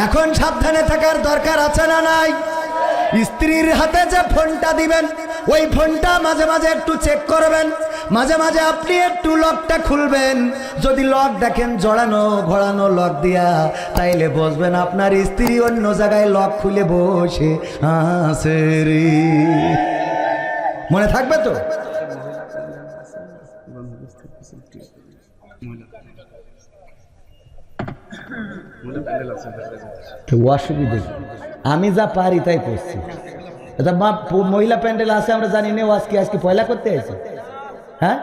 এখন সাবধানে থাকার দরকার আছে না নাই? স্ত্রীর হাতে যে ফোনটা দিবেন ওই ফোনটা মাঝে মাঝে একটু চেক করবেন, মাঝে মাঝে আপনি একটু লকটা খুলবেন। যদি লক দেখেন জড়ানো ঘোরানো লক দিয়া, তাইলে বুঝবেন আপনার স্ত্রী অন্য জায়গায় লক খুলে বসে আছে রে। মনে থাকবে তো? অসুবিধে আমি যা পারি তাই করছি। এটা মহিলা প্যান্ডেল আছে আমরা জানি না, আজকে পয়লা করতে আছে। হ্যাঁ,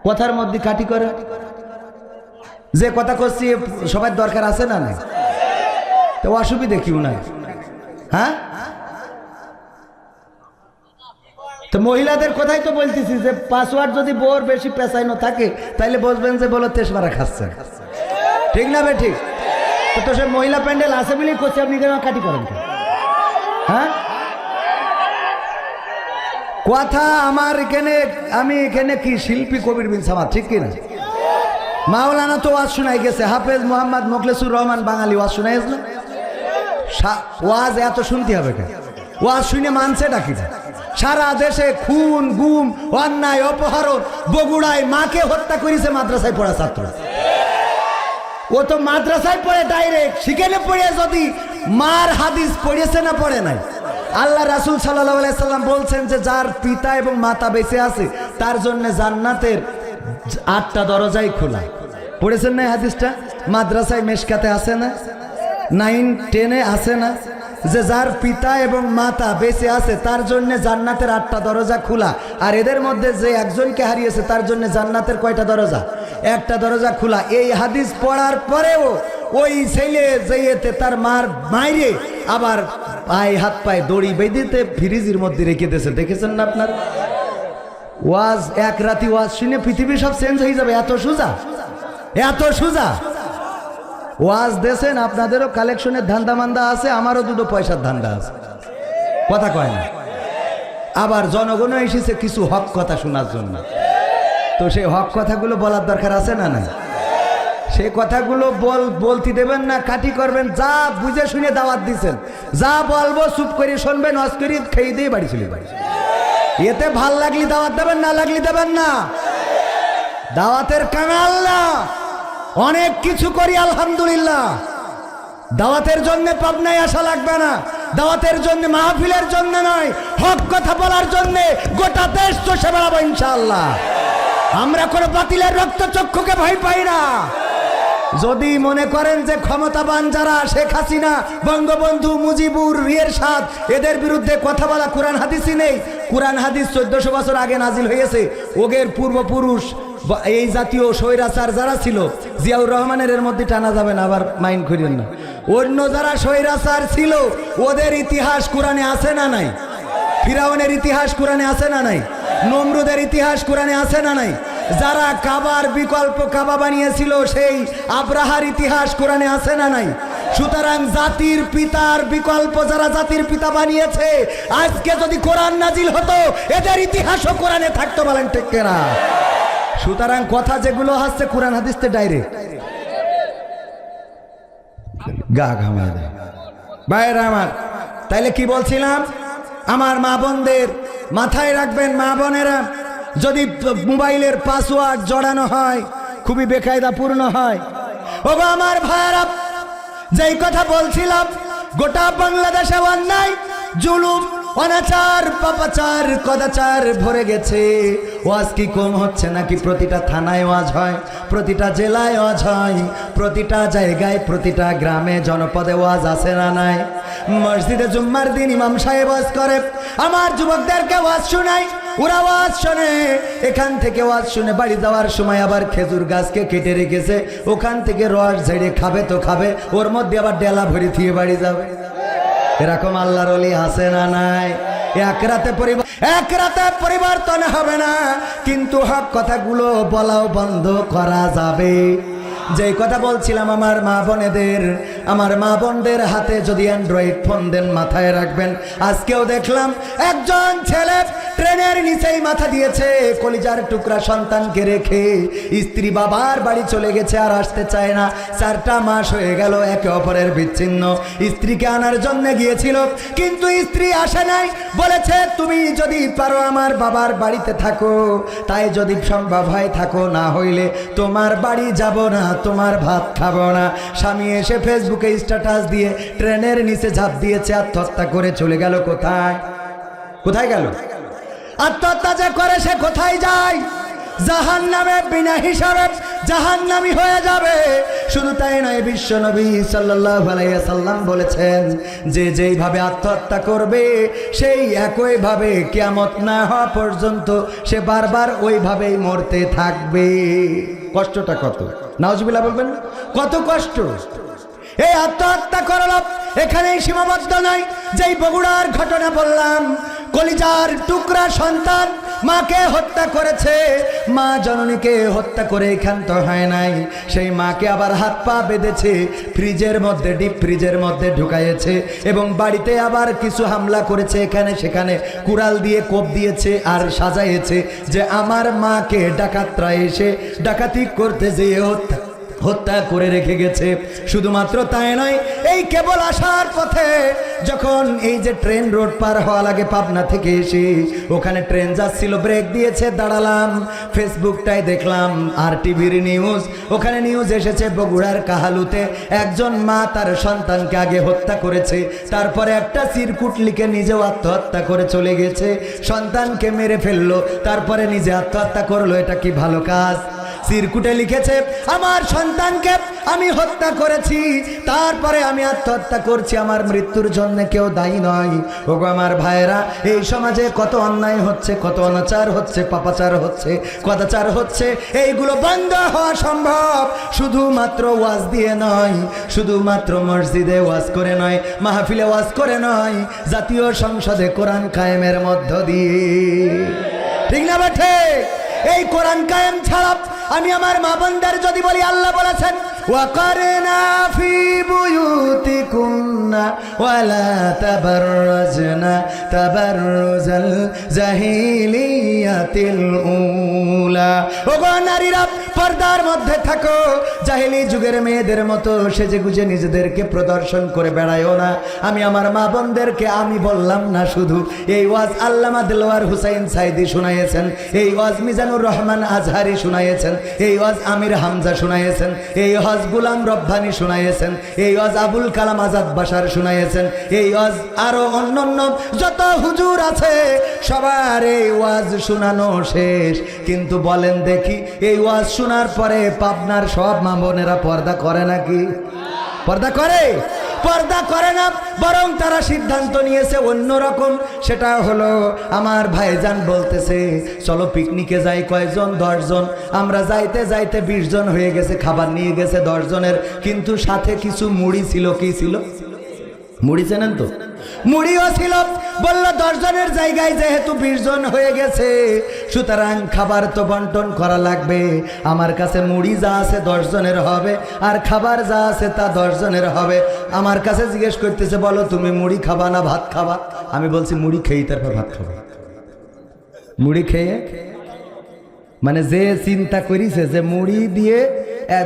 কথার মধ্যে কাটি করে যে কথা করছি সবার দরকার আছে না নাই? তো অসুবিধে কিউ নাই? হ্যাঁ, তো মহিলাদের কথাই তো বলতেছি যে পাসওয়ার্ড যদি বোর বেশি পেঁচাইনো থাকে তাইলে বুঝবেন যে বলো তেসমারা খাচ্ছে। ঠিক না বে ঠিক? তো সে মহিলা প্যান্ডেল আছে বলেই করছে, আপনি কেন কাটি করেন? হ্যাঁ, কথা আমার এখানে, আমি এখানে কি শিল্পী কবির বিন সামাদ, ঠিক কিনা? মাওলানা তো ওয়াজ শোনাই গেছে, হাফেজ মোহাম্মদ মোখলেসুর রহমান বাঙালি ওয়াজ শোনাই গেছিল। ওয়াজ এত শুনতে হবে কেন? ওয়াজ শুনে মানছে ডাকি না। সারা দেশে খুন গুম অন্যায় অপহরণ, বগুড়ায় মাকে হত্যা করেছে মাদ্রাসায় পড়া ছাত্র। ও তো মাদ্রাসায় পড়ে ডাইরেক্ট, সেখানে পড়ে যদি মার হাদিস পড়েছে না পড়ে নাই? আল্লাহ রাসূল সাল্লাল্লাহু আলাইহি সাল্লাম বলছেন যে যার পিতা এবং মাতা বেঁচে আছে তার জন্য জান্নাতের 8টা দরজাই খোলা। পড়েছেন না হাদিসটা? মাদ্রাসায় মেশকাতে আছে না, 9, 10-এ আছে না, যে যার পিতা এবং মাতা বেঁচে আছে তার জন্য জান্নাতের 8টা দরজা খোলা। আর এদের মধ্যে যে একজনকে হারিয়েছে তার জন্য জান্নাতের কয়টা দরজা? 1টা দরজা খোলা। এই হাদিস পড়ার পরেও ওই ছেলে যেতে তার মার মাইরে আবার পায়ে হাত পায়ে দড়ি বেঁধেতে ফ্রিজের মধ্যে রেখে দিয়েছে। দেখেছেন না আপনার? ওয়াজ এক রাতি ওয়াজ শুনে পৃথিবী সব চেঞ্জ হয়ে যাবে, এত সোজা, এত সোজা ওয়াজ দেন। আপনাদেরও কালেকশনের ধান্দা মান্দা আছে, আমারও 2 পয়সার ধান্দা আছে, কথা কয় না। আবার জনগণও এসেছে কিছু হক কথা শোনার জন্য, তো সেই হক কথাগুলো বলার দরকার আছে না নাই? সেই কথাগুলো বলতে দেবেন না, কাটি করবেন। যা বুঝে শুনে দাওয়াত দিচ্ছেন, যা বলবো চুপ করে শুনবেন, ওয়াজ করে খেয়ে দিয়ে বাড়ি চলে যাবেন। এতে ভাল লাগলি দাওয়াত দেবেন, না লাগলি দেবেন না। দাওয়াতের কাঙাল না, অনেক কিছু করি আলহামদুলিল্লাহ। দাওয়াতের জন্য পাবনায় আসা লাগবে না, দাওয়াতের জন্য মাহফিলের জন্য নয়, হক কথা বলার জন্য গোটা দেশ তো সে বেড়াবো ইনশাআল্লাহ। আমরা কোনো বাতিলের রক্তচক্ষুকে ভয় পাই না। যদি মনে করেন যে ক্ষমতাবান যারা শেখ হাসিনা, বঙ্গবন্ধু মুজিবুর এরশাদ, এদের বিরুদ্ধে কথা বলা কোরআন হাদিসই নেই। কোরআন হাদিস 1400 বছর আগে নাজিল হয়েছে। ওদের পূর্বপুরুষ এই জাতীয় স্বৈরাচার যারা ছিল, জিয়াউর রহমানের এর মধ্যে টানা যাবে না, আবার মাইন্ড করিয়েন না। অন্য যারা স্বৈরাচার ছিল ওদের ইতিহাস কোরআনে আছে না নাই? ফিরাউনের ইতিহাস কোরআনে আছে না নাই? নমরুদের ইতিহাস কোরআনে আছে না নাই? যারা কাবার বিকল্প কাবা বানিয়েছিল সেই আব্রাহার ইতিহাস কোরআনে আছে না নাই? সুতরাং জাতির পিতার বিকল্প যারা জাতির পিতা বানিয়েছে, আজকে যদি কোরআন নাজিল হতো এদের ইতিহাসও কোরআনে থাকতো, বলেন ঠিক কিনা? সুতরাং কথা যেগুলো হচ্ছে কোরআন হাদিসতে ডাইরেক্ট গা ঘামায় দেয়। ভাইরা আমার, তাইলে কি বলছিলাম? আমার মা বোনদের মাথায় রাখবেন, মা বোনেরা, যদি মোবাইলের পাসওয়ার্ড জড়ানো হয় খুবই বেকায়দাপূর্ণ হয়। ওগো আমার ভাইরা, যেই কথা বলছিলাম, গোটা বাংলাদেশে অন্যায় জুলুম অনাচার পাপাচার কদাচার ভরে গেছে। ওয়াজ কি কম হচ্ছে নাকি? প্রতিটা থানায় ওয়াজ হয়, প্রতিটা জেলায় ওয়াজ হয়, প্রতিটা জায়গায় প্রতিটা গ্রামে জনপদে ওয়াজ আছে না নাই? মসজিদে জুম্মার দিন ইমাম সাহেব ওয়াজ করে, আমার যুবকদেরকে ওয়াজ শোনায়, ওরা ওয়াজ শোনে। এখান থেকে ওয়াজ শুনে বাড়ি যাওয়ার সময় আবার খেজুর গাছকে কেটে রেখেছে, ওখান থেকে রস ঝেড়ে খাবে তো খাবে, ওর মধ্যে আবার ডেলা ভরে থিয়ে বাড়ি যাবে। এরকম আল্লাহর ওলি আছে না নাই? এক রাতে পরিবর্তন হবে না, কিন্তু হক কথাগুলো বলাও বন্ধ করা যাবে। যেই কথা বলছিলাম, আমার মা বোনদের হাতে যদি অ্যান্ড্রয়েড ফোন দেন, মাথায় রাখবেন। আজকেও দেখলাম একজন ছেলে ট্রেনের নিচেই মাথা দিয়েছে, কলিজার টুকরা সন্তানকে রেখে স্ত্রী বাবার বাড়ি চলে গেছে, আর আসতে চায় না। 4টা মাস হয়ে গেল একে অপরের বিচ্ছিন্ন। স্ত্রীকে আনার জন্য গিয়েছিল, কিন্তু স্ত্রী আসে নাই। বলেছে তুমি যদি পারো আমার বাবার বাড়িতে থাকো, তাই যদি সম্ভব হয় থাকো, না হইলে তোমার বাড়ি যাব না, তোমার ভাত খাবো না। স্বামী এসে ফেসবুকে স্ট্যাটাস দিয়ে ট্রেনের নিচে ঝাঁপ দিয়েছে, আত্মহত্যা করে চলে গেল। কোথায় কোথায় গেল? আত্মহত্যা যে করে সে কোথায় যায়? জাহান্নামে বিনা হিসাবে জাহান্নামী হয়ে যাবে। শুধু তাই নয়, বিশ্ব নবী সাল্লাল্লাহু আলাইহি ওয়াসাল্লাম বলেছেন যে যেইভাবে আত্মহত্যা করবে সেই একইভাবে কিয়ামত না হওয়া পর্যন্ত সে বারবার ওইভাবেই মরতে থাকবে। কষ্টটা কত! নাউজুবিল্লাহ বলবেন, কত কষ্ট! এই আত্মহত্যা করল এখানেই সীমাবদ্ধ নয়। যেই বগুড়ার ঘটনা বললাম, কলিজার টুকরা সন্তান মাকে হত্যা করেছে, মা জননীকে হত্যা করে ক্ষান্ত হয় নাই, সেই মাকে আবার হাত পা বেঁধেছে, ফ্রিজের মধ্যে ডিপ ফ্রিজের মধ্যে ঢুকাইয়েছে, এবং বাড়িতে আবার কিছু হামলা করেছে, এখানে সেখানে কুড়াল দিয়ে কোপ দিয়েছে, আর সাজাইয়েছে যে আমার মাকে ডাকাতরা এসে ডাকাতি করতে যেয়ে হত্যা করে রেখে গেছে। শুধুমাত্র তাই নয়, এই কেবল আসার পথে যখন এই যে ট্রেন রোড পার হওয়া লাগে পাবনা থেকে এসে, ওখানে ট্রেন যাচ্ছিল, ব্রেক দিয়েছে, দাঁড়ালাম, ফেসবুকটাই দেখলাম আর টিভির নিউজ, ওখানে নিউজ এসেছে বগুড়ার কাহালুতে একজন মা তার সন্তানকে আগে হত্যা করেছে, তারপরে একটা চিরকুট লিখে নিজেও আত্মহত্যা করে চলে গেছে, সন্তানকে মেরে ফেললো, তারপরে নিজে আত্মহত্যা করলো। এটা কি ভালো কাজ? চিরকুটে লিখেছে আমার সন্তানকে আমি হত্যা করেছি, তারপরে আমি আত্মহত্যা করছি, আমার মৃত্যুর জন্য কেউ দায়ী নয়। ওগো আমার ভাইরা, এই সমাজে কত অন্যায় হচ্ছে, কত অনাচার হচ্ছে, পাপাচার হচ্ছে, কদাচার হচ্ছে। এইগুলো বন্ধ হওয়া সম্ভব শুধুমাত্র ওয়াজ দিয়ে নয়, শুধুমাত্র মসজিদে ওয়াজ করে নয়, মাহফিলে ওয়াজ করে নয়, জাতীয় সংসদে কোরআন কায়েমের মধ্য দিয়ে। ঠিক না বেঠে? এই কোরআন কায়েম ছাড়া আমি আমার মা বোনদের যদি বলি, আল্লাহ বলেছেন ওয়াকারনা ফি বুয়ুতিকুন্না ওয়ালা তাবাররাজনা তাবাররুজাল জাহিলিয়াতিল উলা। ওগো নারীরা, পর্দার মধ্যে থাকো, জাহিলি যুগের মেয়েদের মতো সেজে গুজে নিজেদেরকে প্রদর্শন করে বেড়ায়ও না। আমি আমার মা বোনদেরকে আমি বললাম না শুধু, এই ওয়াজ আল্লামা দেলোয়ার হুসাইন সাইদি শুনাইয়েছেন, এই ওয়াজ মিজানুর রহমান আজহারি শুনাইয়েছেন, এই ওয়াজ আমির হামজা শুনাইয়েছেন, এই ওয়াজ গুলাম রব্বানি শুনাইয়েছেন, এই ওয়াজ আবুল কালাম আজাদ বাশার শুনাইয়েছেন, এই ওয়াজ আরো অন্যান্য যত হুজুর আছে সবার এই ওয়াজ শোনানো শেষ। কিন্তু বলেন দেখি, এই ওয়াজ শোনার পরে পাবনার সব মা বোনেরা পর্দা করে নাকি? পর্দা করে? পর্দা করে না, বরং তারা সিদ্ধান্ত নিয়েছে অন্যরকম। সেটা হলো, আমার ভাইজান বলতেছে চলো পিকনিকে যাই। কয়জন? 10 জন। আমরা যাইতে যাইতে 20 জন হয়ে গেছে, খাবার নিয়ে গেছে 10 জনের, কিন্তু সাথে কিছু মুড়ি ছিল। কি ছিল? মুড়ি চেনেন তো? মুড়িও ছিল। বলল 10 জনের জায়গায় যেহেতু 20 জন হয়ে গেছে, সুতরাং খাবার তো বন্টন করা লাগবে। আমার কাছে মুড়ি যা আছে 10 জনের হবে, আর খাবার যা আছে তা 10 জনের হবে। আমার কাছে জিজ্ঞেস করতেছে, বলো তুমি মুড়ি খাবা না ভাত খাবা? আমি বলছি মুড়ি খেয়ে তারপর ভাত খাবো। মুড়ি খেয়ে মানে যে চিন্তা করিছে যে মুড়ি দিয়ে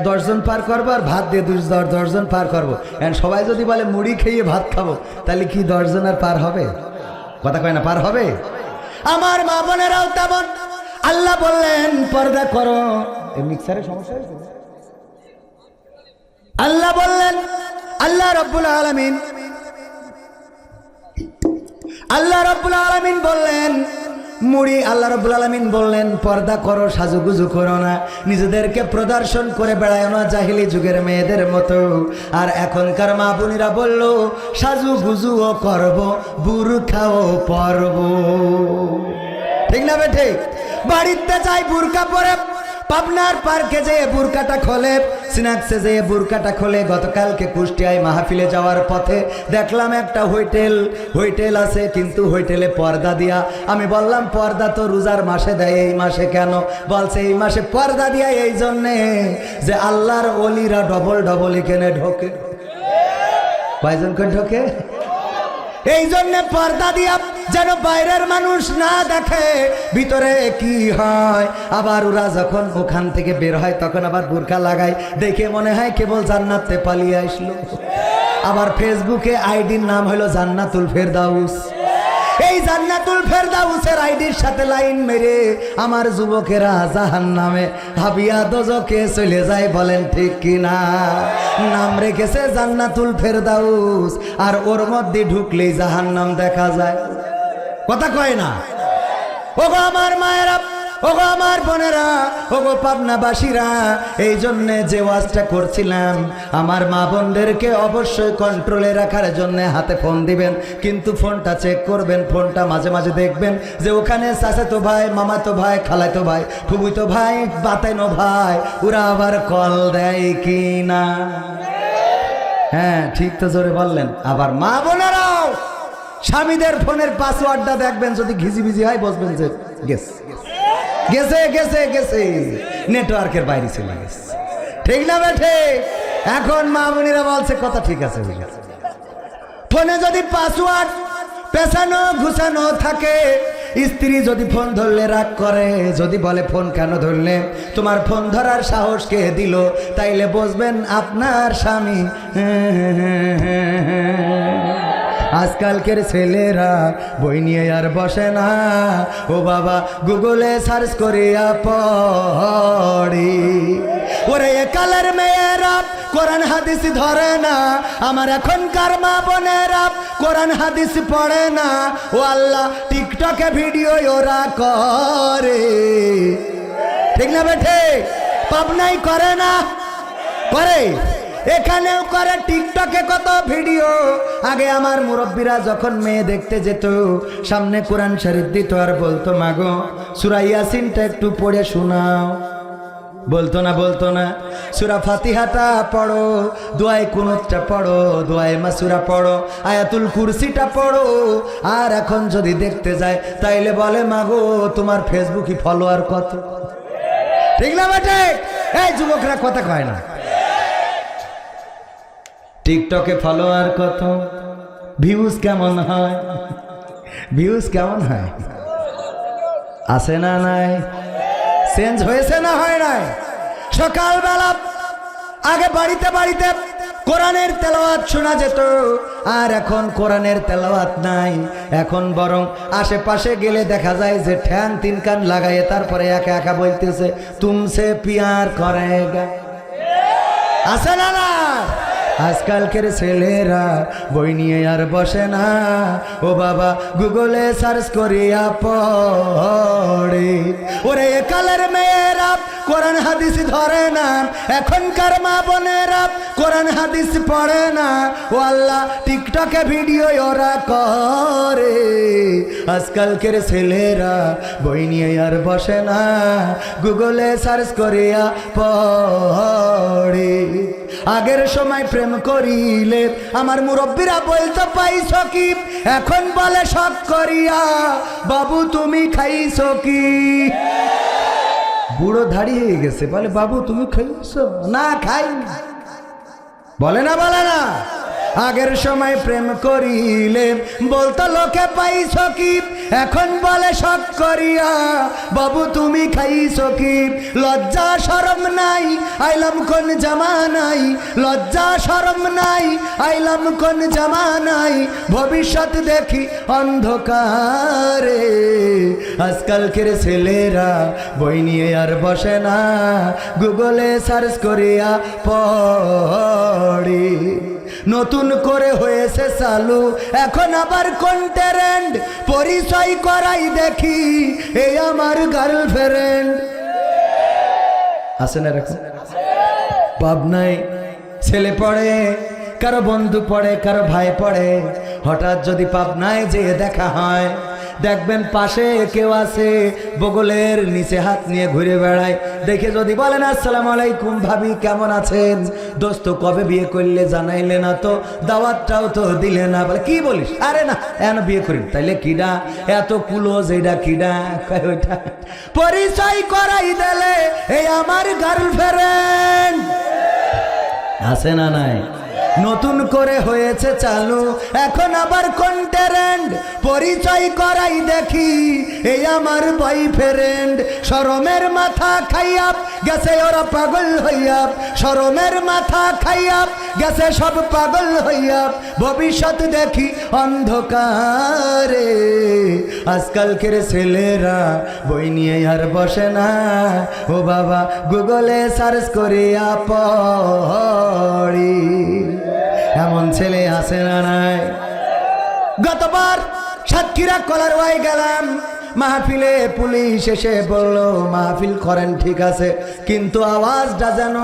10 জন পার করবো আর ভাত দিয়ে 10 জন পার করবো, সবাই যদি বলে মুড়ি খেয়ে ভাত খাবো, তাহলে কি 10 জন আর পার হবে? কথা কয় না, পার হবে? আমার মা বোনেরাও তেমন। আল্লাহ বললেন পর্দা করো। এই মিক্সারের সমস্যা হয়েছে? আল্লাহ বললেন, আল্লাহ রব্বুল আলামিন বললেন মুড়ি, আল্লাহ রাব্বুল আলামিন বললেন পর্দা করো, সাজুগুজু করো না, নিজেদেরকে প্রদর্শন করে বেড়ায় না জাহিলি যুগের মেয়েদের মতো। আর এখনকার মা বোনেরা বলল সাজুগুজুও করব, বুরখাও পরব। ঠিক না বেঠে? বাড়িতে যাই বুরকা পরে, পাবনার পার্কে যেয়ে বুরকাটা খোলে, সিনাক্সে যেয়ে বুরকাটা খোলে। গতকালকে কুষ্টিয়ায় মাহফিলে যাওয়ার পথে দেখলাম একটা হোটেল আছে, কিন্তু হোটেলে পর্দা দিয়া। আমি বললাম পর্দা তো রোজার মাসে দেয়, এই মাসে কেন? বলছে এই মাসে পর্দা দিয়া এই জন্যে যে আল্লাহর ওলিরা ডবল এখানে ঢোকে। কয়জন করে ঢোকে? এই জন্য পর্দা দিয়া যেন বাইরের মানুষ না দেখে ভিতরে কি হয়। আবার ওরা যখন ওখান থেকে বের হয় তখন আবার বোরকা লাগায়, দেখে মনে হয় কেবল জান্নাতে পালিয়ে আসলো। আবার ফেসবুকে আইডির নাম হলো জান্নাতুল ফেরদাউস। এই জান্নাতুল ফেরদাউসের আইডির সাথে লাইন মেরে আমার যুবকেরা জাহান্নামে হাবিয়া দোজখে চলে যায়। বলেন ঠিক কিনা? নাম রেখেছে জান্নাতুল ফেরদাউস, আর ওর মধ্যে ঢুকলেই জাহান্নাম দেখা যায়। কথা কয় না? ওগো আমার মায়েরা, ওগো আমার বোনেরা, ওগো পাবনাবাসীরা, এই জন্য যে ওয়াজটা করছিলাম, আমার মা বোনদেরকে অবশ্যই কন্ট্রোলে রাখার জন্য হাতে ফোন দিবেন, কিন্তু ফোনটা চেক করবেন, ফোনটা মাঝে মাঝে দেখবেন যে ওখানে চাচাতো ভাই, মামাতো ভাই, খালাতো ভাই, ফুফুতো ভাই, বাতাইনো ভাই, ওরা আবার কল দেয় কি না। হ্যাঁ ঠিক তো, জোরে বললেন। আবার মা বোনেরাও স্বামীদের ফোনের পাসওয়ার্ডটা দেখবেন, যদি ঘিজিবিজি হয় বুঝবেন যে গেছে গেছে গেছে গেছে, নেটওয়ার্কের বাইরে চলে গেছে। ঠিক না বেঠে? এখন মা বোনেরা বলছে কথা ঠিক আছে। ফোনে যদি পাসওয়ার্ড পেছানো ঘুষানো থাকে, স্ত্রী যদি ফোন ধরলে রাগ করে, যদি বলে ফোন কেন ধরলে, তোমার ফোন ধরার সাহস কে দিল, তাইলে বুঝবেন আপনার স্বামী। আজকালকের ছেলেরা বই নিয়ে আর বসে না, ও বাবা গুগলে সার্চ করিয়া পড়ি। ওরে একালের মেয়েরা কোরআন হাদিস ধরে না, আমার এখনকার মা বোনেরা কোরআন হাদিস পড়ে না। ও আল্লাহ, টিকটকে ভিডিও ওরা করে। ঠিক না বেঠে? পাবনাই করে না? করে, এখানেও করে। টিকটকে কত ভিডিও। আগে আমার মুরব্বীরা যখন মেয়ে দেখতে যেত, সামনে কোরআন শরীফ দিত আর বলতো, মাগো সূরা ইয়াসিনটা একটু পড়ে শোনাও। বলতো না? বলতো না? সূরা ফাতিহাটা পড়ো, দোয়ায়ে কুনুতটা পড়ো, দোয়ায়ে মাসুরা পড়ো, আয়াতুল কুরসিটা পড়ো। আর এখন যদি দেখতে যায় তাইলে বলে, মাগো তোমার ফেসবুকে ফলোয়ার কত? ঠিক না বেটে? এই যুবকরা কথা কয় না? টিকটকে ফলোয়ার কত, ভিউজ কেমন হয়? ভিউজ কেমন হয়? আছে না নাই? চেঞ্জ হয়েছে না হয় নাই? সকালবেলা আগে বাড়িতে বাড়িতে কোরআনের তেলাওয়াত শোনা যেত, আর এখন কোরআনের তেলাওয়াত নাই। এখন বরং আশেপাশে গেলে দেখা যায় যে ঠ্যাং তিন কান লাগাইয়ে তারপরে একা একা বলতেছে, তুমসে পিয়ার করেগা। আছে না না? আজকালকের ছেলেরা বই নিয়ে আর বসে না, ও বাবা গুগলে সার্চ করিয়া পড়ে। ওরে একালের মেয়েরা কোরআন হাদিস ধরে না, এখনকার মা বোনেরা কোরআন হাদিস পড়ে না। ও আল্লাহ, টিকটকে ভিডিও ওরা করে। আজকালকের ছেলেরা বই নিয়ে আর বসে না, গুগলে সার্চ করিয়া পড়ে। আগের সময় প্রেম করিলে আমার মুরব্বীরা বলতো পাইছ কি, এখন বলে শখ করিয়া, বাবু তুমি খাইছ কি? বুড়ো দাঁড়িয়ে হয়ে গেছে, বলে বাবু তুমি খাইছ? না খাই। বলে না? বলে না? আগের সময় প্রেম করিলে বলতো লোকে পাইছ কি, এখন বলে শখ করিয়া, বাবু তুমি খাইছ কি? লজ্জা শরম নাই, আইলাম কোন জামানাই, লজ্জা শরম নাই, আইলাম কোন জামানাই, ভবিষ্যৎ দেখি অন্ধকারে। আজকালকের ছেলেরা বই নিয়ে আর বসে না, গুগলে সার্চ করিয়া পড়ে। নতুন করে হয়েছে চালু এখন আবার কোন ট্রেন্ড, পরিচয় করাই দেখি এই আমার গার্লফ্রেন্ড। আছে না এরকম? পাবনায় ছেলে পড়ে, কারো বন্ধু পড়ে, কারো ভাই পড়ে। হঠাৎ যদি পাবনায় যেয়ে দেখা হয়, দেখবেন পাশে কেউ আছে, বগলের নিচে হাত নিয়ে ঘুরে বেড়ায়। দেখে যদি বলেন, আসসালামু আলাইকুম ভাবি কেমন আছেন? দোস্ত কবে বিয়ে করলে জানাইলে না তো, দাওয়াতটাও তো দিলে না। বলে কি বলিস? আরে না এন বিয়ে করি। তাইলে কিডা এত কুলোজ? এইটা কিডা? ওইটা পরিচয় করাই দিলে এই আমার গার্লফ্রেন্ড। আছে না নাই? নতুন করে হয়েছে চালু, এখন আবার কোন ট্রেন্ড পরিচয় করাই দেখি, এই আমার বয়ফ্রেন্ড। শরমের মাথা খাইয়া গেছে ওরা পাগল হইয়া, শরমের মাথা খাইয়া গেছে সব পাগল হইয়া, ভবিষ্যৎ দেখি অন্ধকারে। আজকালকের ছেলেরা বই নিয়ে আর বসে না, ও বাবা গুগলে সার্চ করিয়া পড়ি। এমন ছেলে আছে না নাই? গতবার সাতক্ষীরা কলারওয়ায় গেলাম, মাহফিলে পুলিশ এসে বলল মাহফিল করেন ঠিক আছে, কিন্তু আওয়াজটা যেন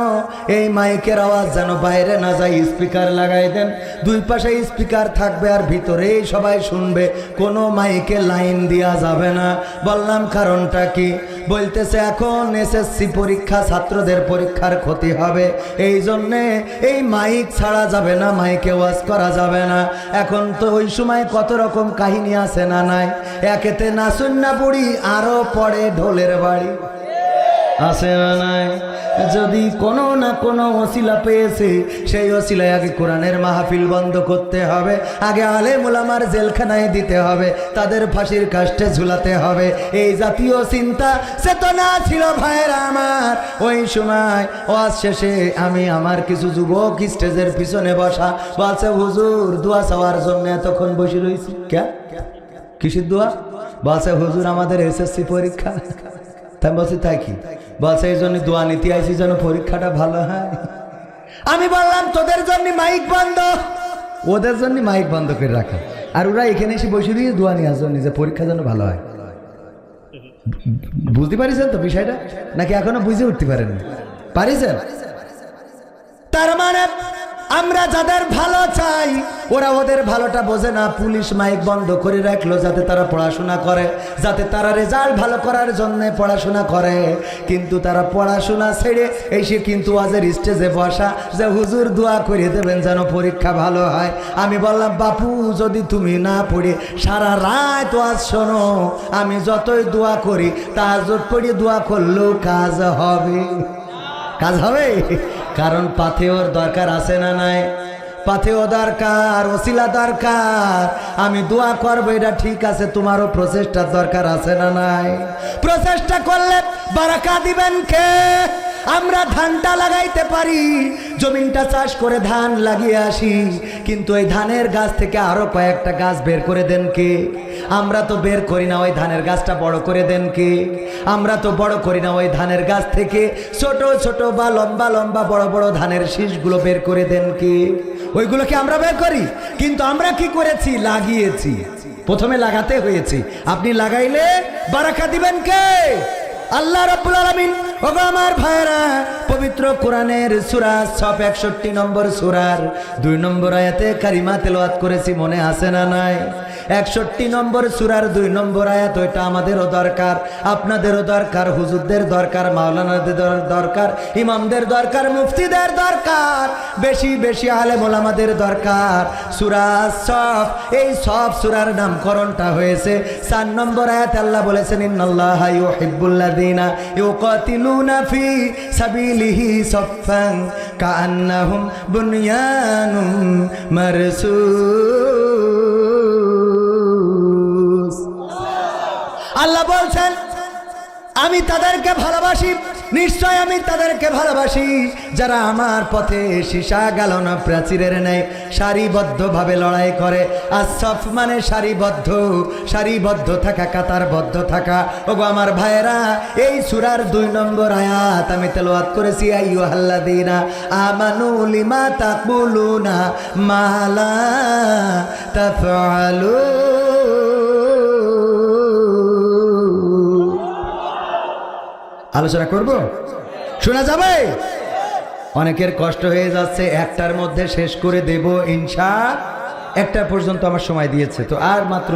এই মাইকের আওয়াজ যেন বাইরে না যায়, স্পিকার লাগাই দেন। দুই পাশে স্পিকার থাকবে আর ভিতরেই সবাই শুনবে, কোনো মাইকে লাইন দেওয়া যাবে না। বললাম কারণটা কি? বলতেছে এখন এসএসসি পরীক্ষা, ছাত্রদের পরীক্ষার ক্ষতি হবে, এই জন্যে এই মাইক ছাড়া যাবে না, মাইকে ওয়াজ করা যাবে না। এখন তো ওই সময় কত রকম কাহিনী আছে না নাই? একেতে নাচুন না বুড়ি, আরো পড়ে ঢোলের বাড়ি আছে না নাই? যদি কোনো না কোনো ওসিলা পেয়েছে, সেই ওসিলায় আগে কোরআনের মাহফিল বন্ধ করতে হবে, আগে আলেম ওলামার জেলখানায় দিতে হবে, তাদের ফাঁসির কাস্টে ঝুলাতে হবে। এই জাতীয় চিন্তা চেতনা ছিল ভাইয়েরা আমার। ওই সময় ওয়াজ শেষে আমি আমার কিছু যুবক স্টেজের পিছনে বসা, বলছে হুজুর দোয়া চাওয়ার জন্য এতক্ষণ বসে রয়েছি। কে কিসের দোয়া? বলছে হুজুর আমাদের এসএসসি পরীক্ষা। তাই বলছি তাই কি? বলছে এই জন্য দোয়া নিতে আইসি যেন পরীক্ষাটা ভালো হয়। আমি বললাম তোদের জন্য মাইক বন্ধ, ওদের জন্য মাইক বন্ধ করে রাখা, আর ওরা এখানে এসে বসে দিয়ে দোয়া নেওয়ার জন্য যে পরীক্ষা যেন ভালো হয়। বুঝতে পারিছেন তো বিষয়টা, নাকি এখনো বুঝে উঠতে পারেন? পারিছেন? তার মানে আমরা যাদের ভালো চাই ওরা ওদের ভালোটা বোঝে না। পুলিশ মাইক বন্ধ করে রাখলো যাতে তারা পড়াশোনা করে, যাতে তারা রেজাল্ট ভালো করার জন্য পড়াশোনা করে, কিন্তু তারা পড়াশোনা ছেড়ে এসে কিন্তু আজের স্টেজে বসা যে হুজুর দোয়া করে দেবেন যেন পরীক্ষা ভালো হয়। আমি বললাম বাপু যদি তুমি না পড়ে সারা রাত আজ শোনো, আমি যতই দোয়া করি তাহাজ্জুদ পড়ে দোয়া করলেও কাজ হবে। কাজ হবে, কারণ পাথেওর দরকার আছে না নাই? পাথেও দরকার, ওসিলা দরকার। আমি দোয়া করবো এটা ঠিক আছে, তোমারও প্রচেষ্টার দরকার আছে না নাই? প্রচেষ্টা করলে বারাকা দিবেন কে? আমরা ধানটা লাগাইতে পারি, জমিনটা চাষ করে ধান লাগিয়ে আসি, কিন্তু ওই ধানের গাছ থেকে আরো কয়েকটা গাছ বের করে দেন কে? আমরা তো বের করি না। ওই ধানের গাছটা বড় করে দেন কে? আমরা তো বড় করি না। ওই ধানের গাছ থেকে ছোট ছোট বা লম্বা লম্বা বড় বড় ধানের শীষগুলো বের করে দেন কে? ওইগুলোকে আমরা বের করি, কিন্তু আমরা কি করেছি? লাগিয়েছি। প্রথমে লাগাতে হয়েছে। আপনি লাগাইলে বারাকা দিবেন কে? আল্লাহ রাব্বুল আলামিন। ওগো আমার ভাইরা, পবিত্র কোরআনের সূরা সফ 61 নম্বর সূরার 2 নম্বর আয়াতে কারিমা তেলাওয়াত করেছি, মনে আছে না নাই? 61 নম্বর সূরার 2 নম্বর আয়াত। ওইটা আমাদেরও দরকার, আপনাদেরও দরকার, হুজুরদের দরকার, মাওলানাদের দরকার, ইমামদের দরকার, মুফতিদের দরকার, বেশি বেশি আলেম ওলামাদের দরকার। সূরা সফ, এই সফ সূরার নামকরণটা হয়েছে 4 নম্বর আয়াতে। আল্লাহ বলেছেন ইন্নাল্লাহা ইউহিব্বুল্লাযীনা ইউকাতিলুনা ফি সাবিলিহি সাফফান কাআন্নাহুম বুনয়ানুম মারসুস। আল্লাহ বলছেন আমি তাদেরকে ভালোবাসি, নিশ্চয় আমি তাদেরকে ভালোবাসি যারা আমার পথে সীসা গালনা প্রাচীরের ন্যায় সারিবদ্ধভাবে লড়াই করে। আসফ মানে সারিবদ্ধ, সারিবদ্ধ থাকা, কাতারবদ্ধ থাকা। ওগো আমার ভাইয়েরা, এই সূরার 2 নম্বর আয়াত আমি তেলাওয়াত করেছি আইয়ুহাল্লাযীনা আমানু লিমা তাকুলুনা মা লা তাফআলুন। আলোচনা করব, শোনা যাবে? অনেকের কষ্ট হয়ে যাচ্ছে, একটার মধ্যে শেষ করে দেব ইনশাআল্লাহ। একটা পর্যন্ত আমার সময় দিয়েছে, তো আর মাত্র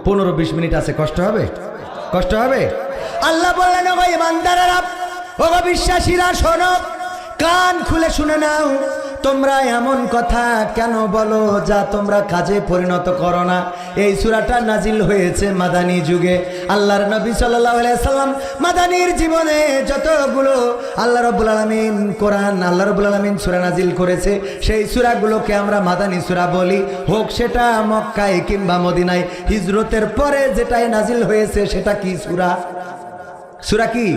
15-20 মিনিট আছে। কষ্ট হবে? কষ্ট হবে? আল্লাহ বললেন ওগো ইমানদারেরা, ওগো বিশ্বাসীরা শোনো, কান খুলে শুনে নাও। তোমরা এমন কথা কেন বলো যা তোমরা কাজে পরিণত করো না। এই সূরাটা নাজিল হয়েছে মাদানী যুগে। আল্লাহর নবী সাল্লাল্লাহু আলাইহি সাল্লাম মাদানীর জীবনে যতগুলো আল্লাহ রাব্বুল আলামিন কোরআন আল্লাহ রাব্বুল আলামিন সূরা নাজিল করেছে, সেই সূরাগুলোকে আমরা মাদানী সূরা বলি। হোক সেটা মক্কায় কিংবা মদিনায়, হিজরতের পরে যেটাই নাজিল হয়েছে সেটা কি সূরা? সূরা কি?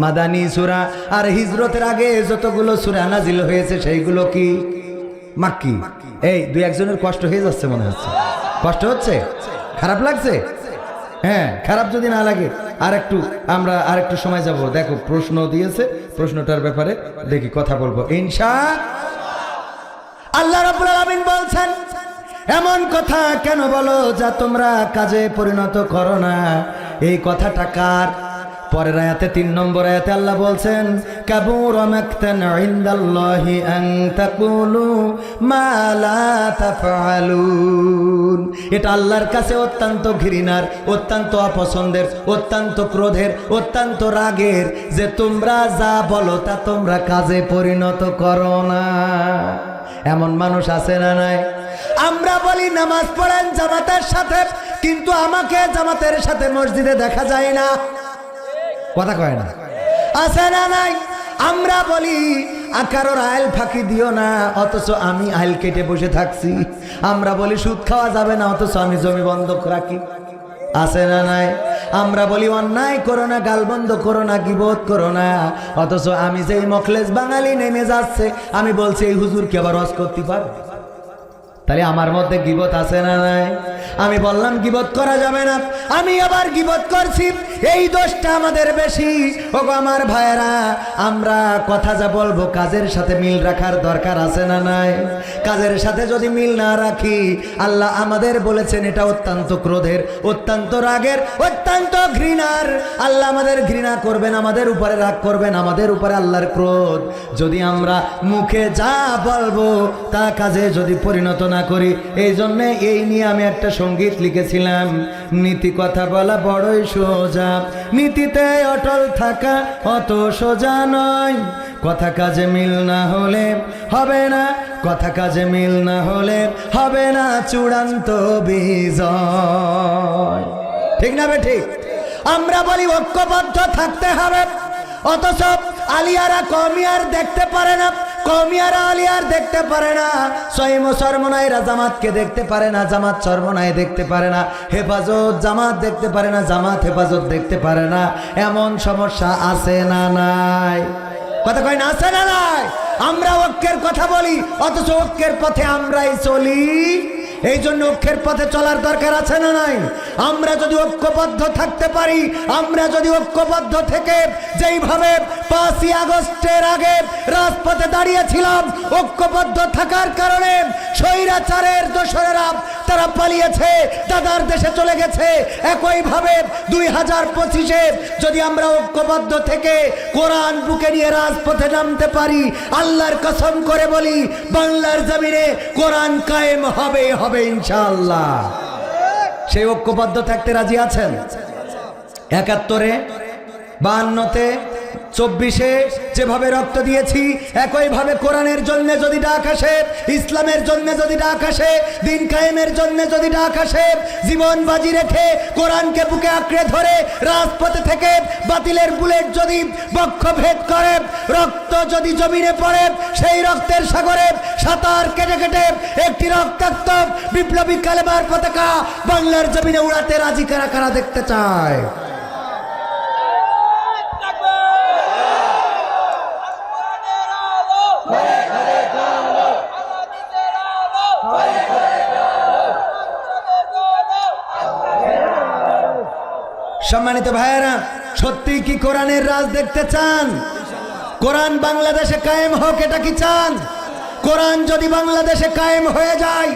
মাদানী সূরা। আর হিজরতের আগে যতগুলো সূরা নাজিল হয়েছে সেইগুলো কি? মাক্কি। এই দুই একজনের কষ্ট হয়ে যাচ্ছে মনে হচ্ছে। কষ্ট হচ্ছে? খারাপ লাগছে? হ্যাঁ, খারাপ যদি না লাগে আমরা আরেকটু সময় যাব। দেখো প্রশ্ন দিয়েছে, প্রশ্নটার ব্যাপারে দেখি কথা বলবো ইনশাআল্লাহ। আল্লাহ রাব্বুল আলামিন বলছেন, এমন কথা কেন বলো যা তোমরা কাজে পরিণত করো না। এই কথাটা কার? পরের আয়াতে 3 নম্বর আয়াতে আল্লাহ বলছেন, কাবুরা মাকতান ইনদাল্লাহি আন তাকুলু মা লা তাফআলুন। এটা আল্লাহর কাছে অত্যন্ত ঘৃণার, অত্যন্ত অপছন্দের, অত্যন্ত ক্রোধের, অত্যন্ত রাগের যে তোমরা যা বলো তা তোমরা কাজে পরিণত করো না। এমন মানুষ আছে না নাই? আমরা বলি নামাজ পড়েন জামাতের সাথে, কিন্তু আমাকে জামাতের সাথে মসজিদে দেখা যায় না। কথা কয় না? আছে না নাই? আমরা বলি কারোর আইল ফাঁকি দিও না, অথচ আমি আইল কেটে বসে থাকছি। আমরা বলি সুদ খাওয়া যাবে না, অথচ আমি জমি বন্ধক রাখি। আছে না নাই? আমরা বলি অন্যায় করো না, গালবন্ধ করো না, গীবত করো না, অথচ আমি যেই মখলেস বাঙালি নেমে যাচ্ছে আমি বলছি এই হুজুর কি আবার ওয়াজ করতে পারে? তাহলে আমার মধ্যে গীবত আছে না নাই? আমি বললাম গীবত করা যাবে না, আমি আবার গীবত করছি। এই দোষটা আমাদের বেশি। ওগো আমার ভাইয়েরা, আমরা কথা যা বলবো কাজের সাথে মিল রাখার দরকার আছে না নাই? কাজের সাথে যদি মিল না রাখি, আল্লাহ আমাদের বলেছেন এটা অত্যন্ত ক্রোধের, অত্যন্ত রাগের, অত্যন্ত ঘৃণার। আল্লাহ আমাদের ঘৃণা করবেন, আমাদের উপরে রাগ করবেন, আমাদের উপরে আল্লাহর ক্রোধ। যদি আমরা মুখে যা বলবো তা কাজে যদি পরিণত না করি। এই জন্যে এই নিয়ে আমি একটা সঙ্গীত লিখেছিলাম, নীতি কথা বলা বড়ই সোজা, নীতিতে অটল থাকা অত সোজা নয়। কথা কাজে মিল না হলে হবে না, কথা কাজে মিল না হলে হবে না চূড়ান্ত বিজয়। ঠিক না বে ঠিক? আমরা বলি ঐক্যবদ্ধ থাকতে হবে, অথচ আলিয়ারা কমিয়ার দেখতে পারে না, কমিয়ারা আলিয়ার দেখতে পারে না, সহিম চরমনাইরা জামাতকে দেখতে পারে না, জামাত চরমনাই দেখতে পারে না, হেফাজত জামাত দেখতে পারে না, জামাত হেফাজত দেখতে পারে না। এমন সমস্যা আছে না নাই? কথা কয় না? আছে না নাই? আমরা ঐক্যের কথা বলি, অথচ ঐক্যের পথে আমরাই চলি। এই জন্য ঐক্যের পথে চলার দরকার আছে না নাই? আমরা যদি ঐক্যবদ্ধ থাকতে পারি, আমরা যদি ঐক্যবদ্ধ থেকে যেইভাবে 5ই আগস্টের আগে রাজপথে দাঁড়িয়েছিলাম, ঐক্যবদ্ধ থাকার কারণে স্বৈরাচারের দোসরেরা তারা পালিয়েছে, দাদার দেশে চলে গেছে। একইভাবে 2025-এ যদি আমরা ঐক্যবদ্ধ থেকে কোরআন বুকে নিয়ে রাজপথে নামতে পারি, আল্লাহর কসম করে বলি বাংলার জমিনে কোরআন কায়েম হবে হবে ইনশাআল্লাহ। সেই ঐক্যবদ্ধ থাকতে রাজি আছেন? 71-এ, 52-তে, 24-এ যেভাবে রক্ত দিয়েছি, একইভাবে কোরআনের জন্য যদি ডাক আসে, ইসলামের জন্য যদি ডাক আসে, দিন কায়েমের জন্য যদি ডাক আসে, জীবন বাজি রেখে কোরআনকে বুকে আঁকড়ে ধরে রাজপথে থেকে বাতিলের বুলেট যদি বক্ষভেদ করে, রক্ত যদি জমিনে পড়ে, সেই রক্তের সাগরে সাঁতার কেটে কেটে একটি রক্তাক্ত বিপ্লবী কালেমার পতাকা বাংলার জমিনে উড়াতে রাজি কারা কারা দেখতে চায়? সম্মানিত ভাইয়েরা, সত্যি কি কোরআনের রাজ দেখতে চান? কোরআন বাংলাদেশে কায়েম হোক, এটা কি চান? কোরআন যদি বাংলাদেশে কায়েম হয়ে যায়,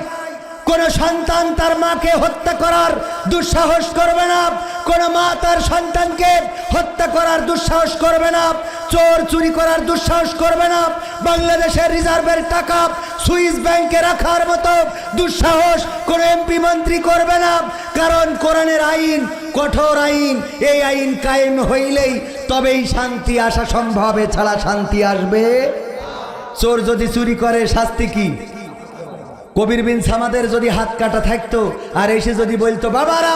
কোন সন্তান তার মাকে হত্যা করার দুঃসাহস করবে না, কোন মা তার সন্তানকে হত্যা করার দুঃসাহস করবে না, চোর চুরি করার দুঃসাহস করবে না, বাংলাদেশের রিজার্ভের টাকা সুইস ব্যাংকে রাখার মতো দুঃসাহস কোন এমপি মন্ত্রী করবে না। কারণ কোরআনের আইন কঠোর আইন, এই আইন কায়েম হইলেই তবেই শান্তি আসা সম্ভব, এছাড়া শান্তি আসবে। চোর যদি চুরি করে শাস্তি কি? কবির বিন সামাদের যদি হাত কাটা থাকতো আর এসে যদি বলতো বাবারা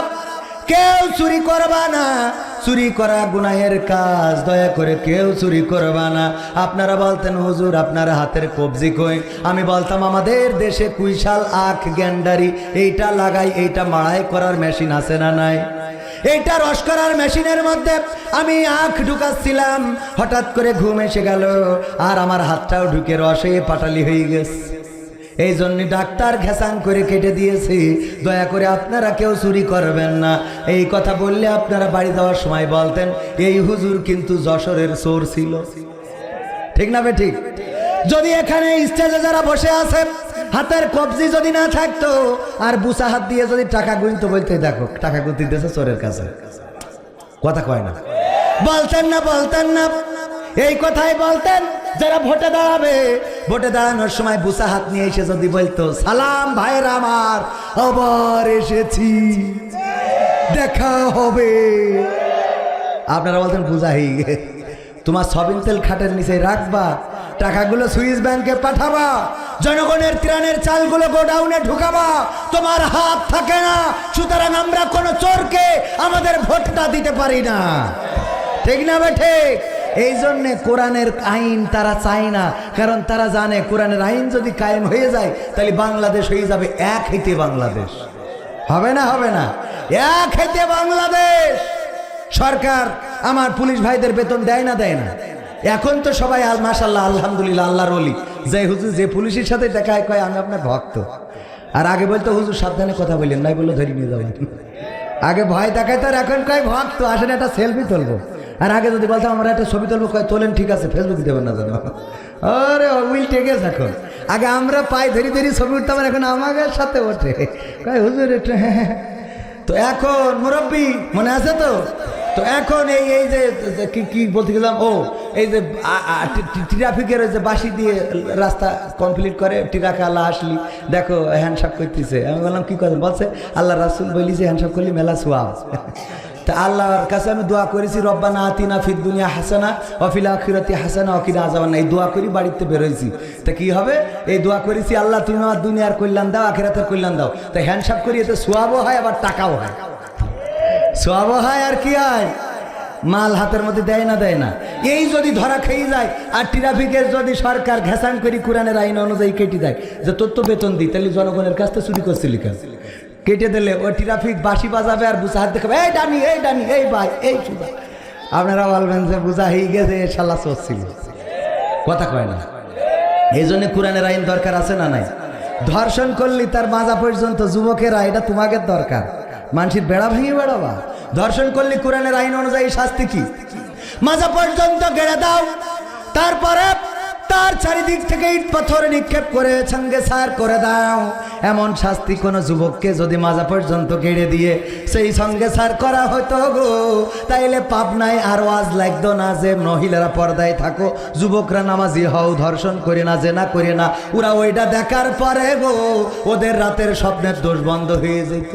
কেউ চুরি করবা না, চুরি করা গুনাহের কাজ, দয়া করে কেউ চুরি করবা না। আপনারা বলতেন হুজুর আপনার হাতের কবজি কই? আমি বলতাম আমাদের দেশে কুইশাল আখ গ্যান্ডারি এইটা লাগাই, এইটা মাড়াই করার মেশিন আছে না নাই? এইটা রস করার মেশিনের মধ্যে আমি আখ ঢুকাচ্ছিলাম, হঠাৎ করে ঘুম এসে গেল আর আমার হাতটাও ঢুকে রসে পাটালি হয়ে গেছে। এই জন্য ডাক্তার ঘেসাং করে কেটে দিয়েছে, দয়া করে আপনারা কেউ চুরি করবেন না। এই কথা বললে আপনারা বাড়ি যাওয়ার সময় বলতেন এই হুজুর কিন্তু যশোরের চোর ছিল। ঠিক না বে ঠিক? যদি এখানে স্টেজে যারা বসে আছে হাতের কবজি যদি না থাকতো আর বুসা হাত দিয়ে যদি টাকা গুনতে বলতে, দেখো টাকা গুনতে দিতেছে চোরের কাছে, কথা কয় না? বলতেন না, বলতেন না? এই কথাই বলতেন যারা ভোটে দাঁড়াবে। ভোটে দাঁড়ানোর সময় বুসা হাত নিয়ে এসে যদি বলতো সালাম ভাইরা আমার, আবার এসেছি, দেখা হবে, আপনারা বলতেন বুঝাই তোমার সবিন তেল খাটের নিচে রাখবা, টাকাগুলো সুইস ব্যাংকে পাঠাবা, জনগণের ত্রাণের চালগুলো গোডাউনে ঢুকাবা, তোমার হাত থাকে না। সুতরাং আমরা কোনো চোরকে আমাদের ভোটটা দিতে পারি না। ঠিক না বে ঠিক? এই জন্যে কোরআনের আইন তারা চায় না, কারণ তারা জানে কোরআনের আইন যদি কায়েম হয়ে যায় তাহলে বাংলাদেশ হয়ে যাবে এক হইতে বাংলাদেশ। হবে না? হবে না? এক হইতে বাংলাদেশ। সরকার আমার পুলিশ ভাইদের বেতন দেয় না? দেয় না। এখন তো সবাই মাশাআল্লাহ আলহামদুলিল্লাহ আল্লাহর ওলি, যে হুজুর যে পুলিশের সাথে দেখা হয় কয় আমি আপনার ভক্ত। আর আগে বলতো হুজুর সাবধানে কথা বললেন, নাই বললো ধরে নিয়ে যাবেন। আগে ভয় দেখায়, তার এখন কয় ভক্ত, আসেন একটা সেলফি তুলবো। আর আগে যদি বলতাম আমরা একটা ছবি তুলবো, কয় তোলেন, ঠিক আছে, ফেসবুক দেবেন না জানো। আরে উইল টেকে এখন। আগে আমরা পাই ধরি ধরি ছবি উঠতাম, এখন আমাদের সাথে ওঠে, কয় হুজুর একটু। তো এখন মুরব্বী মনে আছে তো? তো এখন এই যে কি বলতে গেলাম, ও এই যে ট্রাফিকের ওই যে বাঁশি দিয়ে রাস্তা কমপ্লিট করে, টিরাকা আল্লাহ আসলি দেখো হ্যান্ডশাপ করতেছে। আমি বললাম কি কথা? বলছে আল্লাহ রাসূল বলি যে হ্যান্ডশাপ করলি মেলা সোয়াব। তা আল্লাহর কাছে আমি দোয়া করেছি রব্বানা আতিনা ফিদ দুনিয়া হাসানা ওয়া ফিল আখিরাতি হাসানা ওয়া কিনা আযাবান্নার। এই দোয়া করি বাড়িতে বেরোইছি। তা কি হবে? এই দোয়া করেছি আল্লাহ তুমি আমার দুনিয়ার কল্যাণ দাও, আখিরাতের কল্যাণ দাও। তা হ্যান্ডশাপ করি, এতে সোয়াবও হয় আবার টাকাও হয়। সোয়াবও হয় আর কি হয়? মাল হাতের মধ্যে দেয় না? দেয় না। এই যদি ধরা খেয়ে যায় আর ট্রাফিকের যদি সরকার ঘেসান করি কোরআনের আইন অনুযায়ী কেটে দেয় যে তোর তো বেতন দিই, তাহলে জনগণের কাছ থেকে চুরি করছিলি কেন? কেটে দিলে ওই ট্রাফিক বাঁশি বাজাবে আর বুঝা হাত দেখাবে, এই ডানি, এই ডানি, এই ভাই, এই সুদা। আপনারা বলবেন যে বুঝা হয়ে গেছে শালা চলছিল, কথা কয় না? এই জন্য কোরআনের আইন দরকার আছে না নাই? ধর্ষণ করলি তার মাজা পর্যন্ত যুবকেরা, এটা তোমাকে দরকার। মানুষের বেড়া ভেঙে বেড়াবা। ধর্ষণ করলে কোরআনের আইন অনুযায়ী শাস্তি কি? মাজা পর্যন্ত গেড়ে দাও, তারপরে তার চারিদিক থেকে ইট পাথর নিক্ষেপ করে সঙ্গে সার করে দাও। এমন শাস্তি কোন যুবককে যদি মাজা পর্যন্ত গেড়ে দিয়ে সেই সঙ্গে সার করা হতো গো, তাইলে পাবনায় আর ওয়াজ লাগতো না যে মহিলারা পর্দায় থাকো, যুবকরা নামাজি হও, ধর্ষণ করে না, জেনা করে না। ওরা ওইটা দেখার পরে গো ওদের রাতের স্বপ্নের দোষ বন্ধ হয়ে যেত।